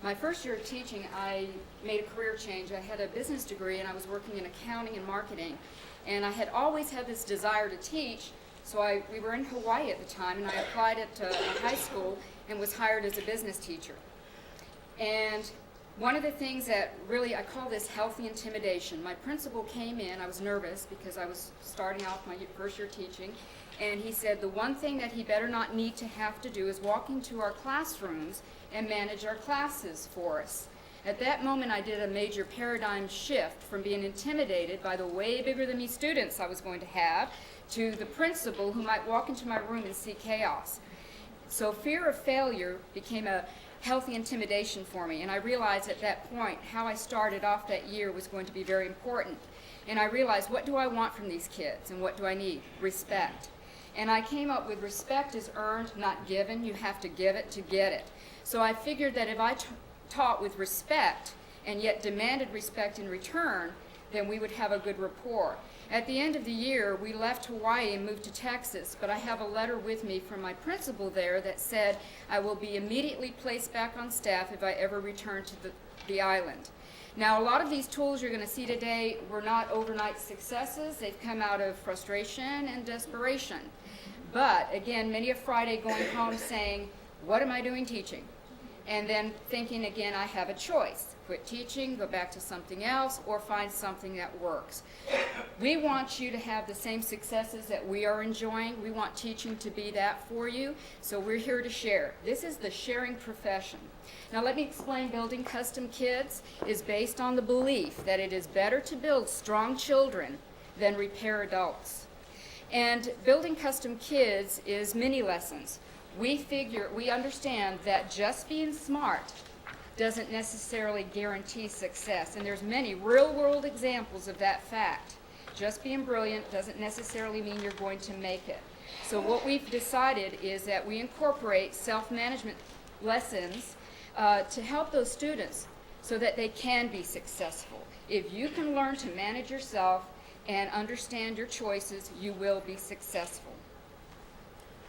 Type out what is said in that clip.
My first year of teaching, I made a career change. I had a business degree and I was working in accounting and marketing. And I had always had this desire to teach, so we were in Hawaii at the time, and I applied at a high school and was hired as a business teacher. And one of the things that really, I call this healthy intimidation. My principal came in, I was nervous because I was starting off my first year teaching, and he said the one thing that he better not need to have to do is walk into our classrooms and manage our classes for us. At that moment, I did a major paradigm shift from being intimidated by the way bigger than me students I was going to have to the principal who might walk into my room and see chaos. So fear of failure became a healthy intimidation for me, and I realized at that point how I started off that year was going to be very important. And I realized, what do I want from these kids and what do I need? Respect. And I came up with respect is earned, not given. You have to give it to get it. So I figured that if I taught with respect and yet demanded respect in return, then we would have a good rapport. At the end of the year, we left Hawaii and moved to Texas, but I have a letter with me from my principal there that said I will be immediately placed back on staff if I ever return to the island. Now, a lot of these tools you're going to see today were not overnight successes. They've come out of frustration and desperation. But again, many a Friday going home saying, what am I doing teaching? And then thinking again, I have a choice. Quit teaching, go back to something else, or find something that works. We want you to have the same successes that we are enjoying. We want teaching to be that for you, so we're here to share. This is the sharing profession. Now let me explain. Building Custom Kids is based on the belief that it is better to build strong children than repair adults. And Building Custom Kids is mini lessons. We understand that just being smart doesn't necessarily guarantee success, and there's many real-world examples of that fact. Just being brilliant doesn't necessarily mean you're going to make it. So what we've decided is that we incorporate self-management lessons to help those students so that they can be successful. If you can learn to manage yourself and understand your choices, you will be successful.